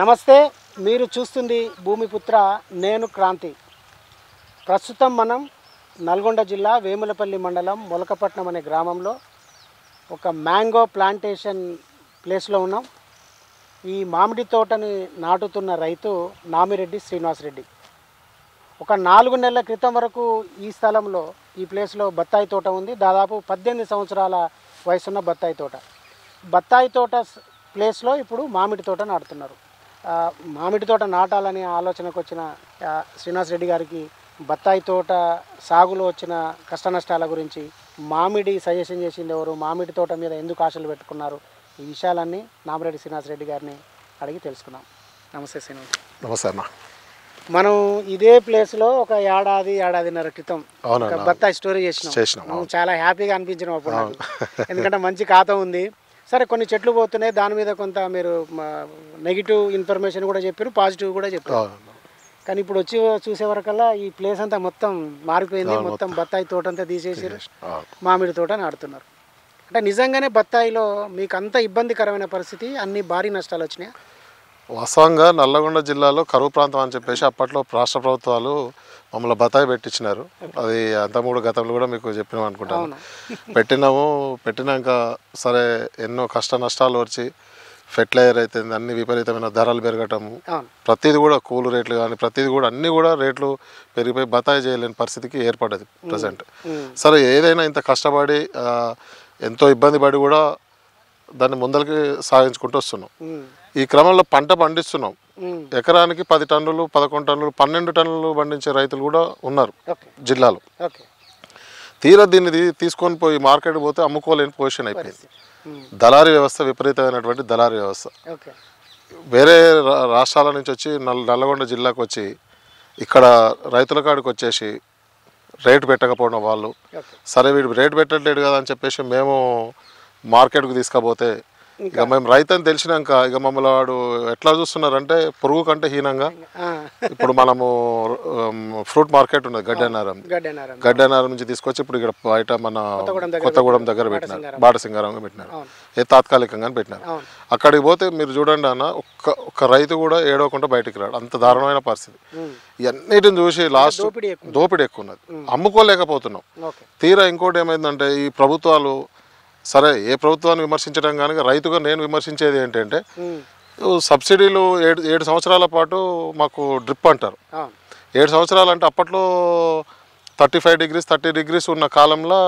నమస్తే, మీరు చూస్తుంది భూమిపుత్ర, నేను క్రాంతి. ప్రస్తుతం మనం నల్గొండ జిల్లా వేములపల్లి మండలం మొలకపట్నం అనే గ్రామంలో ఒక మ్యాంగో ప్లాంటేషన్ ప్లేస్లో ఉన్నాం. ఈ మామిడి తోటని నాటుతున్న రైతు నామిరెడ్డి శ్రీనివాసరెడ్డి. ఒక 4 నెలల క్రితం వరకు ఈ స్థలంలో ఈ ప్లేస్లో బత్తాయి తోట ఉంది. దాదాపు 18 సంవత్సరాల వయసున్న బత్తాయి తోట. బత్తాయి తోట ప్లేస్లో ఇప్పుడు మామిడి తోట నాటుతున్నారు. మామిడి తోట నాటాలనే ఆలోచనకు వచ్చిన శ్రీనివాసరెడ్డి గారికి బత్తాయి తోట సాగులో వచ్చిన కష్ట నష్టాల గురించి, మామిడి సజెషన్ చేసింది ఎవరు, మామిడి తోట మీద ఎందుకు ఆశలు పెట్టుకున్నారు, ఈ విషయాలన్నీ నామిరెడ్డి శ్రీనివాసరెడ్డి గారిని అడిగి తెలుసుకున్నాం. నమస్తే శ్రీనివాస్. నమస్తే అన్న. మనం ఇదే ప్లేస్లో ఒక ఏడాదిన్నర క్రితం బత్తాయి స్టోరీ చేసినాం. చాలా హ్యాపీగా అనిపించినాం అప్పుడు నాకు. ఎందుకంటే మంచి ఖాతా ఉంది. సరే, కొన్ని చెట్లు పోతున్నాయి, దాని మీద కొంత మీరు నెగిటివ్ ఇన్ఫర్మేషన్ కూడా చెప్పారు, పాజిటివ్ కూడా చెప్పారు. కానీ ఇప్పుడు వచ్చి చూసే వరకల్లా ఈ ప్లేస్ అంతా మొత్తం మారిపోయింది. మొత్తం బత్తాయి తోట అంతా తీసేసారు, మామిడి తోట నాటుతున్నారు. అంటే నిజంగానే బత్తాయిలో మీకు అంత ఇబ్బందికరమైన పరిస్థితి, అన్ని భారీ నష్టాలు వచ్చినాయి? వాస్తవంగా నల్లగొండ జిల్లాలో కరువు ప్రాంతం అని చెప్పేసి అప్పట్లో రాష్ట్ర ప్రభుత్వాలు మమ్మల్ని బత్తాయి పెట్టించినారు. అది అంతమూడు గతంలో కూడా మీకు చెప్పినాం అనుకుంటాను. పెట్టినాక సరే ఎన్నో కష్ట నష్టాలు వచ్చి ఫెర్టిలైజర్ అయితే అన్ని విపరీతమైన ధరలు పెరగటము, ప్రతిదీ కూడా కూలు రేట్లు కానీ ప్రతిదీ కూడా అన్నీ కూడా రేట్లు పెరిగిపోయి బత్తాయి చేయలేని పరిస్థితికి ఏర్పడ్డది ప్రజెంట్. సరే, ఏదైనా ఇంత కష్టపడి ఎంతో ఇబ్బంది పడి కూడా దాన్ని ముందరికి సాగించుకుంటూ వస్తున్నాం. ఈ క్రమంలో పంట పండిస్తున్నాం. ఎకరానికి 10 టన్నులు 11 టన్నులు 12 టన్నులు పండించే రైతులు కూడా ఉన్నారు జిల్లాలో. తీరా దీన్ని తీసుకొని పోయి మార్కెట్ పోతే అమ్ముకోలేని పొజిషన్ అయిపోయింది. దళారీ వ్యవస్థ, విపరీతమైనటువంటి దళారీ వ్యవస్థ. వేరే రాష్ట్రాల నుంచి వచ్చి నల్లగొండ జిల్లాకు వచ్చి ఇక్కడ రైతుల కాడికి వచ్చేసి రేటు పెట్టకపోవడం వాళ్ళు, సరే వీడు రేటు పెట్టట్లేడు కదా అని చెప్పేసి మేము మార్కెట్కు తీసుకపోతే ఇక మేము రైతు తెలిసినాక ఇక మమ్మల్ని వాడు ఎట్లా చూస్తున్నారంటే పురుగు కంటే హీనంగా. ఇప్పుడు మనము ఫ్రూట్ మార్కెట్ ఉన్నది గడ్డెనారం నుంచి తీసుకొచ్చి ఇప్పుడు ఇక్కడ బయట మన కొత్తగూడెం దగ్గర పెట్టినారు, బాటసింగారంగా పెట్టినారు, తాత్కాలికంగా పెట్టినారు. అక్కడికి పోతే మీరు చూడండి అన్న, ఒక్క రైతు కూడా ఏడవకుండా బయటికి రాడు, అంత దారుణమైన పరిస్థితి. ఇవన్నిటిని చూసి లాస్ట్ దోపిడీ ఎక్కువ ఉన్నది, అమ్ముకోలేకపోతున్నాం. తీరా ఇంకోటి ఏమైందంటే ఈ ప్రభుత్వాలు, సరే ఏ ప్రభుత్వాన్ని విమర్శించడం కానీ రైతుగా నేను విమర్శించేది ఏంటంటే, సబ్సిడీలు 7 సంవత్సరాల పాటు మాకు డ్రిప్ అంటారు. 7 సంవత్సరాలు అంటే అప్పట్లో 35 డిగ్రీస్ 30 డిగ్రీస్ ఉన్న కాలంలో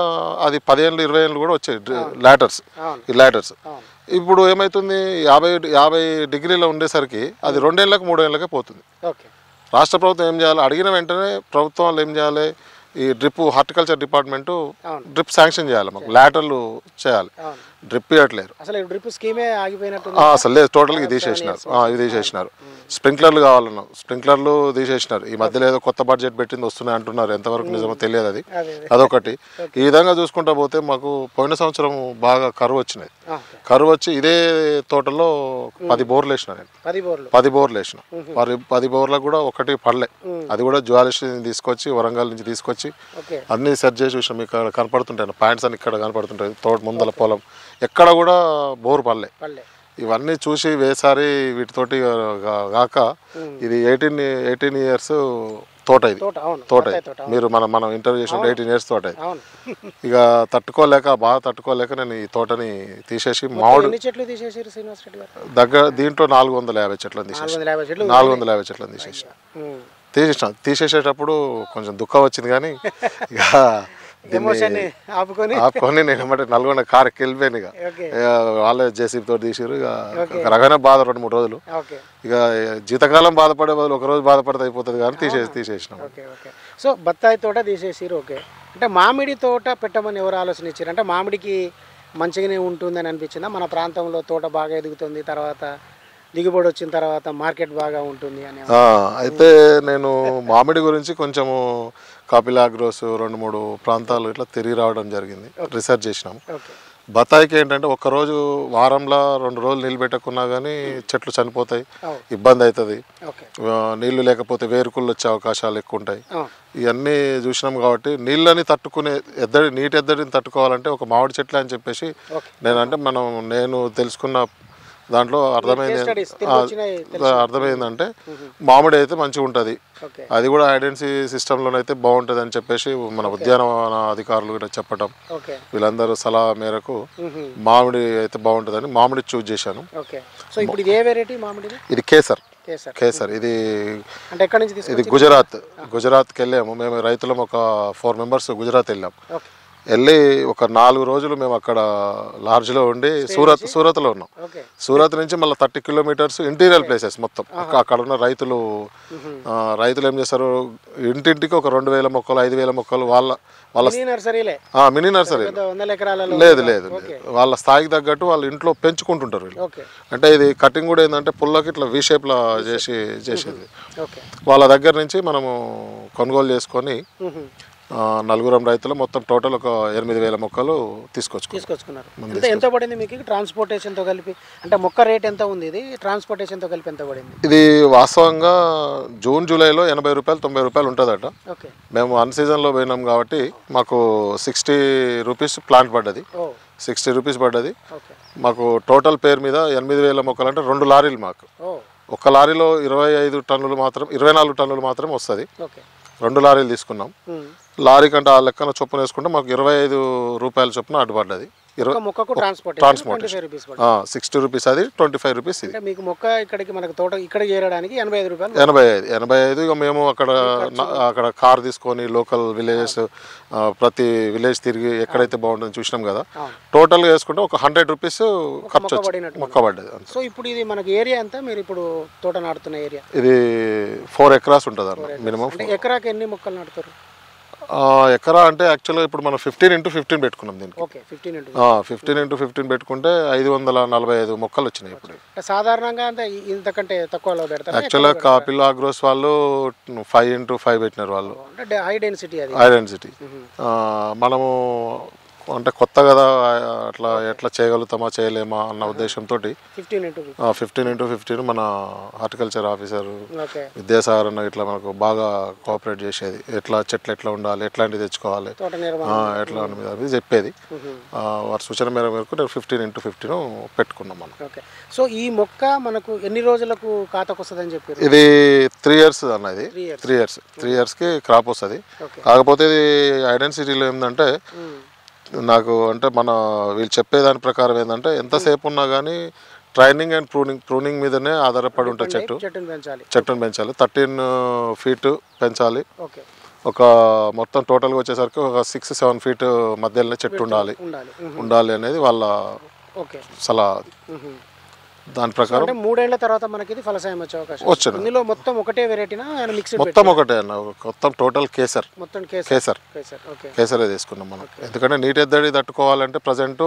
అది 10 ఏళ్ళు 20 ఏళ్ళు కూడా వచ్చాయి ల్యాటర్స్. ఇప్పుడు ఏమవుతుంది, 50 డిగ్రీలో ఉండేసరికి అది 2 ఏళ్ళకి 3 ఏళ్ళకే పోతుంది. రాష్ట్ర ప్రభుత్వం ఏం చేయాలి, అడిగిన వెంటనే ప్రభుత్వాలు ఏం చేయాలి, ఈ drip horticulture department drip sanction చేయాలి, మాకు లాటర్లు చేయాలి. డ్రిప్ ఇవ్వట్లేరు అసలు లేదు, టోటల్గా ఇది తీసేసినారు. స్ప్రింక్లర్లు కావాలన్నాం, స్ప్రింక్లర్లు తీసేసినారు. ఈ మధ్యలో ఏదో కొత్త బడ్జెట్ పెట్టింది వస్తున్నాయి అంటున్నారు, ఎంతవరకు నిజమో తెలియదు. అదొకటి. ఈ విధంగా చూసుకుంటా పోతే మాకు పోయిన సంవత్సరం బాగా కరువు వచ్చినాయి. కరువు వచ్చి ఇదే తోటలో 10 బోర్లు వేసిన నేను, 10 బోర్లు వేసిన. 10 బోర్లకు కూడా ఒకటి పడలే. అది కూడా జ్యువాలిస్ట్ తీసుకొచ్చి వరంగల్ నుంచి తీసుకొచ్చి అన్ని సెర్చ్ చేసి చూసాం. ఇక్కడ కనపడుతుంటాయి పాయింట్స్ అని, ఇక్కడ కనపడుతుంటాయి తోట ముందల పొలం, ఎక్కడ కూడా బోర్ పడలే. ఇవన్నీ చూసి వేసారి వీటితోటి కాక ఇది 18 ఇయర్స్ తోట, ఇది తోట మీరు మనం ఇంటర్వ్యూ చేసిన 18 ఇయర్స్ తోట. ఇక బాగా తట్టుకోలేక నేను ఈ తోటని తీసేసి మామిడి దగ్గర దీంట్లో 450 చెట్లను తీసేసేటప్పుడు కొంచెం దుఃఖం వచ్చింది. కానీ ఇక ఆపుకొని నేను నల్గొండ కారుకి వెళ్ళిపోయాను. ఇక వాళ్ళే జేసీబీ తోటి తీసారు. ఇక రకమైన బాధ 2-3 రోజులు. ఇక జీతకాలం బాధపడే బదులు ఒక రోజు బాధపడితే అయిపోతుంది కానీ తీసేసినాం. సో బత్తాయి తోట తీసేసారు. ఓకే, అంటే మామిడి తోట పెట్టమని ఎవరు ఆలోచన ఇచ్చారు? అంటే మామిడికి మంచిగానే ఉంటుందని అనిపించిందా? మన ప్రాంతంలో తోట బాగా ఎదుగుతుంది, తర్వాత దిగుబడి వచ్చిన తర్వాత మార్కెట్ బాగా ఉంటుంది అని. అయితే నేను మామిడి గురించి కొంచెము కాపిలాగ్రోస్ 2-3 ప్రాంతాలు ఇట్లా తిరిగి రావడం జరిగింది, రీసెర్చ్ చేసినాం. బత్తాయికి ఏంటంటే ఒక్కరోజు వారంలో 2 రోజులు నీళ్ళు పెట్టకున్నా కానీ చెట్లు చనిపోతాయి, ఇబ్బంది అవుతుంది. నీళ్లు లేకపోతే వేరుకుళ్ళు వచ్చే అవకాశాలు ఎక్కువ ఉంటాయి. ఇవన్నీ చూసినాం కాబట్టి నీళ్ళని తట్టుకునే నీటి ఎద్దడిని తట్టుకోవాలంటే ఒక మామిడి చెట్లే అని చెప్పేసి నేను తెలుసుకున్న దాంట్లో అర్థమైంది studies, తెలియొచ్చినాయి, అర్థమైందంటే మామిడి అయితే మంచిగా ఉంటుంది, ఓకే అది కూడా ఐడెన్సీ సిస్టంలోనైతే బాగుంటుంది అని చెప్పేసి మన ఉద్యానవన అధికారులు కూడా చెప్పటం, ఓకే వీళ్ళందరూ సలహా మేరకు మామిడి అయితే బాగుంటుందని మామిడి చూజ్ చేశాను. ఓకే. సో ఇప్పుడు ఇది ఏ వెరైటీ మామిడిది? ఇది కేసర్. కేసర్. కేసర్ ఇది అంటే ఎక్కడి నుంచి ఇది తీసుకొచ్చారు? గుజరాత్కి వెళ్ళాము మేము, రైతులం ఒక 4 మెంబర్స్ గుజరాత్ వెళ్ళాం. ఓకే వెళ్ళి ఒక 4 రోజులు మేము అక్కడ లాడ్జ్లో ఉండి సూరత్లో ఉన్నాం. ఓకే సూరత్ నుంచి మళ్ళీ 30 కిలోమీటర్స్ ఇంటీరియర్ ప్లేసెస్ మొత్తం. అక్కడ ఉన్న రైతులు ఏం చేస్తారు, ఇంటింటికి ఒక 2000 మొక్కలు 5000 మొక్కలు వాళ్ళ మినీ నర్సరీలే, మినీ నర్సరీ. 100 ఎకరాలలో లేదు వాళ్ళ స్థాయికి తగ్గట్టు వాళ్ళు ఇంట్లో పెంచుకుంటుంటారు వీళ్ళు. ఓకే అంటే ఇది కటింగ్ కూడా ఏంటంటే పుల్లకి ఇట్లా వి షేప్లా చేసేది. ఓకే వాళ్ళ దగ్గర నుంచి మనము కొనుగోలు చేసుకొని నలుగురం రైతులు మొత్తం టోటల్ ఒక 8000 మొక్కలు తీసుకొచ్చుకున్నారు. ఎంత పడింది మీకు ట్రాన్స్పోర్టేషన్తో కలిపి? అంటే మొక్క రేట్ ఎంత ఉంది, ఇది ట్రాన్స్పోర్టేషన్తో కలిపి ఎంత పడింది? ఇది వాస్తవంగా జూన్ జూలైలో 80 రూపాయలు 90 రూపాయలు ఉంటుందట. ఓకే మేము అన్ సీజన్లో పోయినాం కాబట్టి మాకు 60 రూపీస్ ప్లాంట్ పడ్డది, 60 రూపీస్ పడ్డది. ఓకే మాకు టోటల్ పేరు మీద 8000 మొక్కలు అంటే 2 లారీలు. మాకు ఒక లారీలో 25 టన్నులు మాత్రం 24 టన్నులు మాత్రం వస్తుంది. ఓకే 2 లారీలు తీసుకున్నాం. లారీ కంటే ఆ లెక్కన చొప్పున వేసుకుంటే మాకు 25 రూపాయల చొప్పున అడ్డుపడ్డది. ట్రాన్స్పోర్ట్ 60 రూపీస్, అది 25 రూపీస్. ఇది మీకు మొక్క ఇక్కడికి మనకు తోట ఇక్కడ చేరడానికి 85 రూపాయలు. 85. ఇక మేము అక్కడ కార్ తీసుకొని లోకల్ విలేజెస్ ప్రతి విలేజ్ తిరిగి ఎక్కడైతే బాగుంటుందో చూసినాం కదా, టోటల్గా వేసుకుంటే ఒక 100 రూపీస్ ఖర్చు మొక్క పడ్డది. సో ఇప్పుడు ఇది మనకి ఏరియా ఎంత, మీరు ఇప్పుడు తోట నాటుతున్న ఏరియా? ఇది 4 ఎకరాస్ ఉంటుంది అన్న మినిమం. ఎకరాకి ఎన్ని మొక్కలు నాటుతారు? ఎకరా అంటే యాక్చువల్గా ఇప్పుడు మనం 15x15 పెట్టుకున్నాం దీనికి. ఓకే 15x15 పెట్టుకుంటే 545 మొక్కలు వచ్చినాయి ఇప్పుడు. సాధారణంగా అంటే ఇంతకంటే తక్కువలో పెడతారు. యాక్చువల్గా కాపిల్ ఆగ్రోస్ వాళ్ళు 5x5 పెట్టినారు వాళ్ళు, అంటే హై డెన్సిటీ. మనము అంటే కొత్త కదా, అట్లా ఎట్లా చేయగలుగుతామా చేయలేమా అన్న ఉద్దేశంతో 15x15 మన హార్టికల్చర్ ఆఫీసర్ విద్యాసాగర్ అన్న ఇట్లా మనకు బాగా కోఆపరేట్ చేసేది, ఎట్లా చెట్లు ఎట్లా ఉండాలి, ఎట్లాంటివి తెచ్చుకోవాలి, ఎట్లా అనేది చెప్పేది. వారి సూచన మేరకు 15x15 పెట్టుకున్నాం మనం. సో ఈ మొక్క మనకు ఎన్ని రోజులకు కాతకు వస్తుందని చెప్పారు? ఇది 3 years అన్న, ఇది 3 yearsకి క్రాప్ వస్తుంది. కాకపోతే ఇది ఐడెన్సిటీలో ఏంటంటే నాకు అంటే మన వీళ్ళు చెప్పేదాని ప్రకారం ఏంటంటే ఎంతసేపు ఉన్నా కానీ ట్రైనింగ్ అండ్ ప్రూనింగ్ మీదనే ఆధారపడి ఉంటుంది. చెట్టును పెంచాలి, 13 feet పెంచాలి. ఒక మొత్తం టోటల్గా వచ్చేసరికి ఒక 6-7 feet మధ్యలోనే చెట్టు ఉండాలి అనేది వాళ్ళ సలహా. దాని ప్రకారం 3 ఏళ్ల తర్వాత మనకి ఇది ఫలసాయం వచ్చే అవకాశం వచ్చింది. ఇందులో మొత్తం ఒకటే వెరైటీనా, మొత్తం ఒకటే అన్న, మొత్తం టోటల్ కేసర్. కేసరే తీసుకున్నాం మనం. ఎందుకంటే నీటి ఎద్దడి తట్టుకోవాలంటే ప్రజెంట్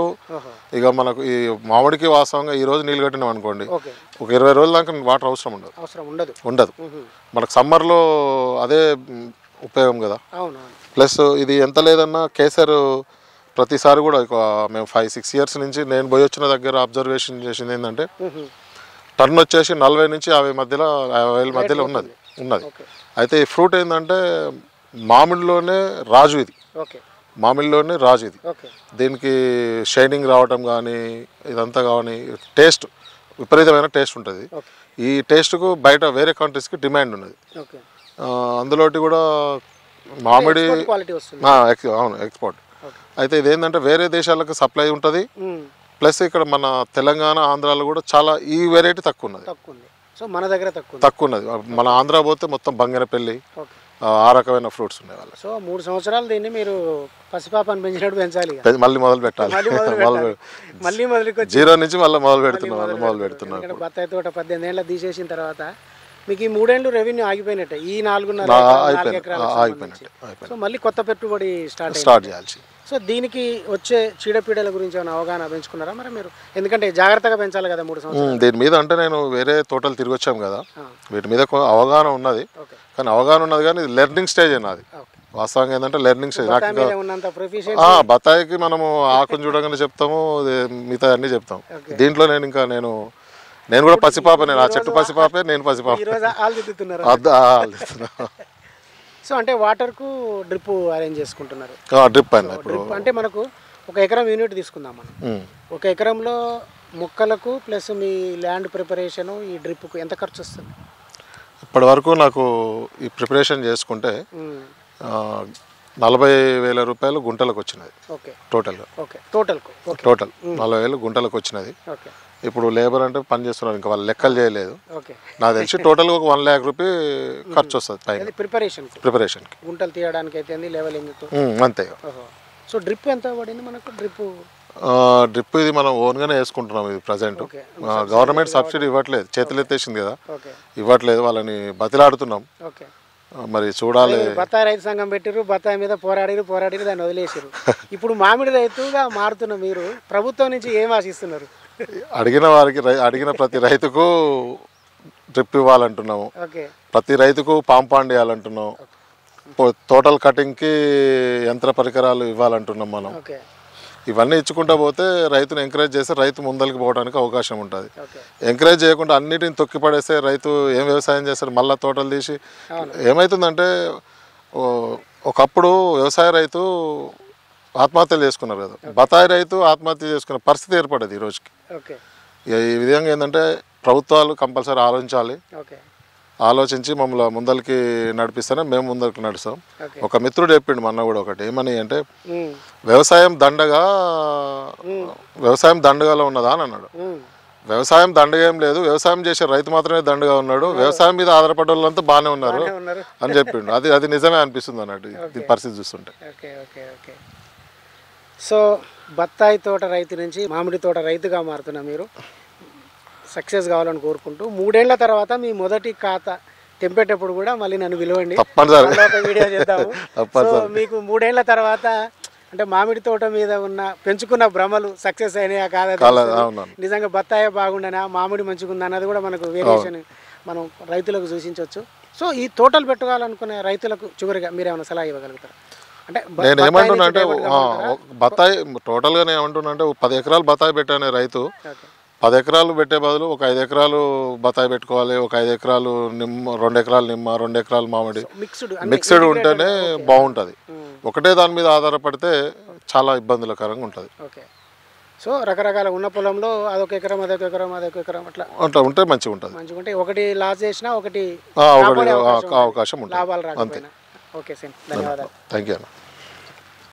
ఇక మనకు ఈ మామిడికి వాస్తవంగా ఈ రోజు నీళ్ళు కట్టినాం అనుకోండి, ఒక 20 రోజుల దాకా వాటర్ అవసరం ఉండదు. మనకు సమ్మర్లో అదే ఉపయోగం కదా. ప్లస్ ఇది ఎంత లేదన్నా కేసర్ ప్రతిసారి కూడా మేము 5-6 years నుంచి నేను పోయి వచ్చిన దగ్గర అబ్జర్వేషన్ చేసింది ఏంటంటే టర్న్ వచ్చేసి 40 నుంచి 50 మధ్యలో ఉన్నది. అయితే ఈ ఫ్రూట్ ఏంటంటే మామిడిలోనే రాజు ఇది. దీనికి షైనింగ్ రావటం కానీ ఇదంతా కానీ టేస్ట్ విపరీతమైన టేస్ట్ ఉంటుంది. ఈ టేస్ట్కు బయట వేరే కంట్రీస్కి డిమాండ్ ఉన్నది. అందులోటి కూడా మామిడి అవును ఎక్స్పోర్ట్. అయితే ఇదేంటంటే వేరే దేశాలకు సప్లై ఉంటుంది. ప్లస్ ఇక్కడ మన తెలంగాణ ఆంధ్రాలో కూడా చాలా ఈ వెరైటీ తక్కువ ఉన్నది. సో మన దగ్గర తక్కువ ఉన్నది. మన ఆంధ్ర పోతే మొత్తం బంగనపల్లి ఆ రకమైన ఫ్రూట్స్ ఉన్నాయి వాళ్ళు. సో 3 సంవత్సరాలు దీన్ని మీరు పసిపాపని పెంచినట్టు పెంచాలి, మళ్ళీ మొదలు పెట్టాలి. మళ్ళీ జీరో నుంచి మళ్ళీ మొదలు పెడుతున్నాం. బత్తాయి తోట 18 ఏళ్ళ తీసేసిన తర్వాత మీకు ఈ 3 ఏళ్ళు రెవెన్యూ ఆగిపోయినట్టే, ఈ 4.5 ఎకరాలు. సో మళ్ళీ కొత్త పెట్టుబడి స్టార్ట్ చేయాల్సి. సో దీనికి వచ్చే చీడపీడల గురించి ఏమైనా అవగాహన పెంచుకున్నారా మరి మీరు? ఎందుకంటే జాగ్రత్తగా పెంచాలి కదా 3 సంవత్సరాలు. దీని మీద అంటే నేను వేరే తోటలు తిరిగి వచ్చాం కదా, వీటి మీద అవగాహన ఉన్నది. కానీ లెర్నింగ్ స్టేజ్ అన్నది. వాస్తవంగా ఏంటంటే లెర్నింగ్ స్టేజ్. బత్తాయికి మనము ఆకుని చూడగానే చెప్తాము, మిగతా అన్ని చెప్తాం. దీంట్లో నేను కూడా పసిపాప, ఆ చెట్టు పసిపాపే, నేను పసిపాప. సో అంటే వాటర్కు డ్రిప్ అరేంజ్ చేసుకుంటున్నారు. డ్రిప్ అంటే మనకు 1 ఎకరం యూనిట్ తీసుకుందాం మనం. 1 ఎకరంలో మొక్కలకు ప్లస్ మీ ల్యాండ్ ప్రిపరేషను ఈ డ్రిప్కు ఎంత ఖర్చు వస్తుంది? ఇప్పటి వరకు నాకు ఈ ప్రిపరేషన్ చేసుకుంటే 40,000 రూపాయలు గుంటలకు వచ్చినది. ఓకే టోటల్గా. ఓకే టోటల్కు టోటల్ 40,000 గుంటలకు వచ్చినది. ఓకే ఇప్పుడు లేబర్ అంటే పని చేస్తున్నారు, ఇంకా వాళ్ళు లెక్కలు చేయలేదు. ఓకే నాకు తెలిసి టోటల్గా ఒక 1 lakh రూపీ ఖర్చు వస్తుంది పైన ప్రిపరేషన్కి. గుంటలు తీయడానికి అయితే లెవెలింగ్ అంతే. సో డ్రిప్ ఎంత పడింది మనకు? డ్రిప్ ఇది మనం ఓన్గానే వేసుకుంటున్నాం. ఇది ప్రజెంట్ గవర్నమెంట్ సబ్సిడీ ఇవ్వట్లేదు, చేతులు ఎత్తేసింది కదా, ఇవ్వట్లేదు. వాళ్ళని బతిలాడుతున్నాం, మరి చూడాలి. బత్తాయి రైతు సంఘం పెట్టిరు, బత్తాయి మీద పోరాడిరు, దాన్ని వదిలేసారు. ఇప్పుడు మామిడి రైతుగా మారుతున్న మీరు ప్రభుత్వం నుంచి ఏం ఆశిస్తున్నారు? అడిగిన ప్రతి రైతుకు డ్రిప్ ఇవ్వాలంటున్నాము, ప్రతి రైతుకు పాంపాండ్ ఇవ్వాలంటున్నాం, టోటల్ కటింగ్కి యంత్ర పరికరాలు ఇవ్వాలంటున్నాం మనం. ఇవన్నీ ఇచ్చుకుంటా పోతే రైతును ఎంకరేజ్ చేస్తే రైతు ముందరికి పోవడానికి అవకాశం ఉంటుంది. ఎంకరేజ్ చేయకుండా అన్నిటిని తొక్కిపడేస్తే రైతు ఏం వ్యవసాయం చేస్తాడు? మళ్ళీ తోటలు తీసి ఏమవుతుందంటే, ఒకప్పుడు వ్యవసాయ రైతు ఆత్మహత్యలు చేసుకున్నారు కదా, బత్తాయి రైతు ఆత్మహత్య చేసుకునే పరిస్థితి ఏర్పడేది ఈ రోజుకి. ఈ విధంగా ఏంటంటే ప్రభుత్వాలు కంపల్సరీ ఆలోచించాలి, ఆలోచించి మమ్మల్ని ముందరికి నడిపిస్తేనే మేము ముందరికి నడుస్తాం. ఒక మిత్రుడు చెప్పిండు మొన్న కూడా ఒకటి, ఏమని అంటే వ్యవసాయం దండగాలో ఉన్నదా అని అన్నాడు. వ్యవసాయం దండగా ఏం లేదు, వ్యవసాయం చేసే రైతు మాత్రమే దండగా ఉన్నాడు, వ్యవసాయం మీద ఆధారపడ్డ వాళ్ళంతా బాగానే ఉన్నారు అని చెప్పిండు. అది నిజమే అనిపిస్తుంది అన్నట్టు ఈ పరిస్థితి చూస్తుంటే. సో బత్తాయి తోట రైతు నుంచి మామిడి తోట రైతుగా మారుతున్న మీరు సక్సెస్ కావాలని కోరుకుంటూ, 3 ఏళ్ల తర్వాత మీ మొదటి ఖాతా తెంపేటప్పుడు కూడా మళ్ళీ నన్ను పిలవండి, వీడియో చేద్దాము. సో మీకు 3 ఏళ్ల తర్వాత అంటే మామిడి తోట మీద పెంచుకున్న భ్రమలు సక్సెస్ అయినాయా కాదా, నిజంగా బత్తాయి బాగుండనా, మామిడి మంచిగుందా అన్నది కూడా మనకు వేరియేషన్ మనం రైతులకు సూచించవచ్చు. సో ఈ తోటలు పెట్టుకోవాలనుకునే రైతులకు చివరిగా మీరేమైనా సలహా ఇవ్వగలుగుతారు? అంటే నేను ఏమంటున్నా అంటే బత్తాయి టోటల్గా నేను ఏమంటున్నా అంటే 10 ఎకరాలు బత్తాయి పెట్టానే రైతు 10 ఎకరాలు పెట్టే బదులు ఒక 5 ఎకరాలు బత్తాయి పెట్టుకోవాలి, ఒక 5 ఎకరాలు నిమ్మ, 2 ఎకరాలు నిమ్మ, 2 ఎకరాలు మామిడి మిక్స్డ్ ఉంటేనే బాగుంటుంది. ఒకటే దాని మీద ఆధారపడితే చాలా ఇబ్బందులకరంగా ఉంటుంది. సో రకరకాల ఉన్న పొలంలో అదొక ఎకరం అదొక ఎకరం అట్లా ఉంటే మంచిగా ఉంటుంది. ఉంటే ఒకటి లాస్ చేసినా ఒకటి అవకాశం ఉంటుంది. లాభాలు రాకపోయినా. ఓకే సార్, ధన్యవాదాలు. థ్యాంక్ యూ అన్న.